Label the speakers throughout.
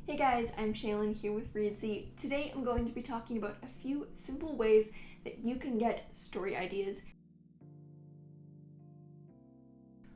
Speaker 1: Hey guys, I'm Shaylin here with Reedsy. Today I'm going to be talking about a few simple ways that you can get story ideas.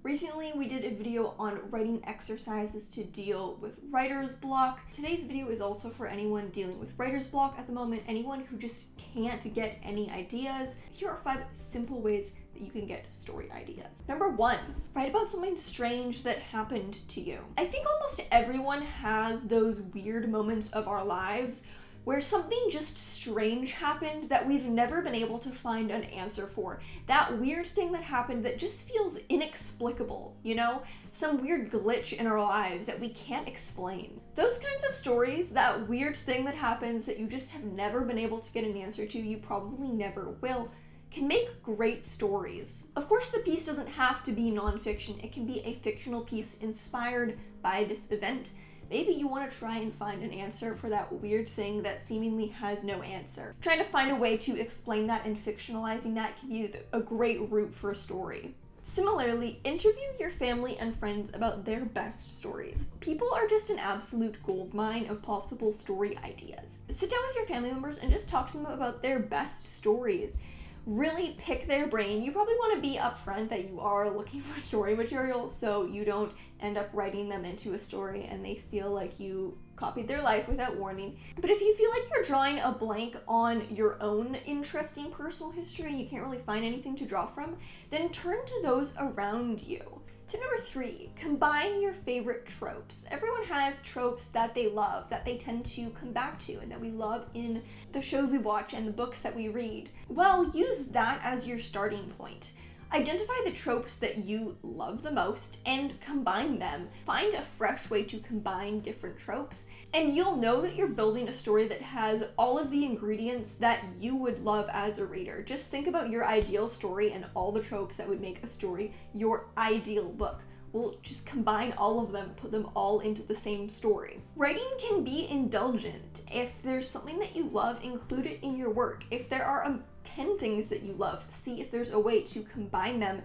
Speaker 1: Recently we did a video on writing exercises to deal with writer's block. Today's video is also for anyone dealing with writer's block at the moment, anyone who just can't get any ideas. Here are 5 simple ways that you can get story ideas. Number 1, write about something strange that happened to you. I think almost everyone has those weird moments of our lives where something just strange happened that we've never been able to find an answer for. That weird thing that happened that just feels inexplicable, you know? Some weird glitch in our lives that we can't explain. Those kinds of stories, that weird thing that happens that you just have never been able to get an answer to, you probably never will, can make great stories. Of course, the piece doesn't have to be nonfiction. It can be a fictional piece inspired by this event. Maybe you want to try and find an answer for that weird thing that seemingly has no answer. Trying to find a way to explain that and fictionalizing that can be a great route for a story. Similarly, interview your family and friends about their best stories. People are just an absolute goldmine of possible story ideas. Sit down with your family members and just talk to them about their best stories. Really pick their brain. You probably want to be upfront that you are looking for story material so you don't end up writing them into a story and they feel like you copied their life without warning. But if you feel like you're drawing a blank on your own interesting personal history and you can't really find anything to draw from, then turn to those around you. Tip number 3, combine your favorite tropes. Everyone has tropes that they love, that they tend to come back to, and that we love in the shows we watch and the books that we read. Well, use that as your starting point. Identify the tropes that you love the most and combine them. Find a fresh way to combine different tropes, and you'll know that you're building a story that has all of the ingredients that you would love as a reader. Just think about your ideal story and all the tropes that would make a story your ideal book. We'll just combine all of them, put them all into the same story. Writing can be indulgent. If there's something that you love, include it in your work. If there are 10 things that you love, see if there's a way to combine them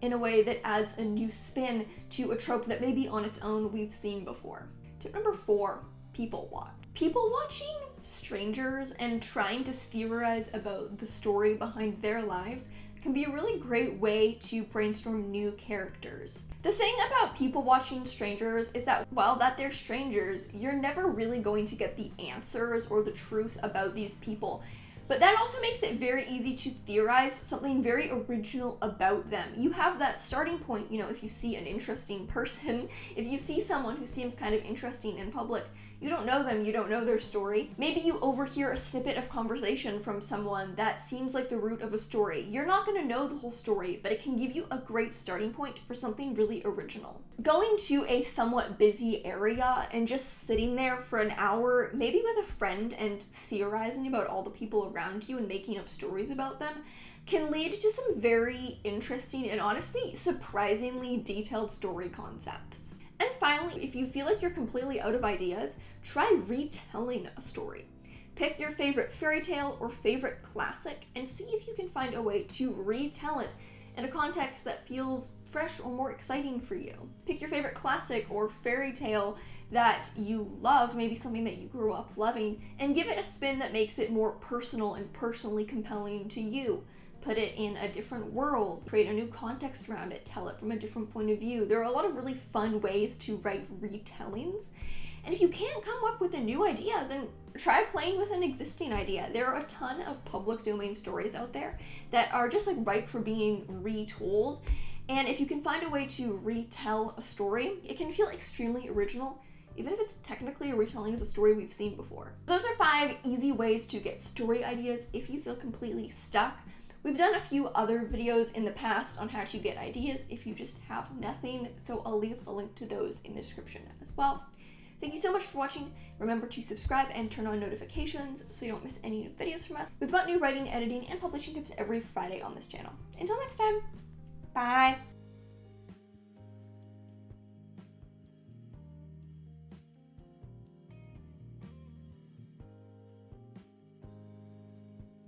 Speaker 1: in a way that adds a new spin to a trope that maybe on its own we've seen before. Tip number 4, people watch. People watching strangers and trying to theorize about the story behind their lives can be a really great way to brainstorm new characters. The thing about people watching strangers is that while that they're strangers, you're never really going to get the answers or the truth about these people. But that also makes it very easy to theorize something very original about them. You have that starting point, you know, if you see an interesting person, if you see someone who seems kind of interesting in public, you don't know them, you don't know their story. Maybe you overhear a snippet of conversation from someone that seems like the root of a story. You're not going to know the whole story, but it can give you a great starting point for something really original. Going to a somewhat busy area and just sitting there for an hour, maybe with a friend, and theorizing about all the people around you and making up stories about them can lead to some very interesting and honestly surprisingly detailed story concepts. And finally, if you feel like you're completely out of ideas, try retelling a story. Pick your favorite fairy tale or favorite classic and see if you can find a way to retell it in a context that feels fresh or more exciting for you. Pick your favorite classic or fairy tale that you love, maybe something that you grew up loving, and give it a spin that makes it more personal and personally compelling to you. Put it in a different world, create a new context around it, tell it from a different point of view. There are a lot of really fun ways to write retellings. And if you can't come up with a new idea, then try playing with an existing idea. There are a ton of public domain stories out there that are just like ripe for being retold. And if you can find a way to retell a story, it can feel extremely original, even if it's technically a retelling of a story we've seen before. Those are 5 easy ways to get story ideas if you feel completely stuck. We've done a few other videos in the past on how to get ideas if you just have nothing, so I'll leave a link to those in the description as well. Thank you so much for watching. Remember to subscribe and turn on notifications so you don't miss any new videos from us. We've got new writing, editing, and publishing tips every Friday on this channel. Until next time, bye!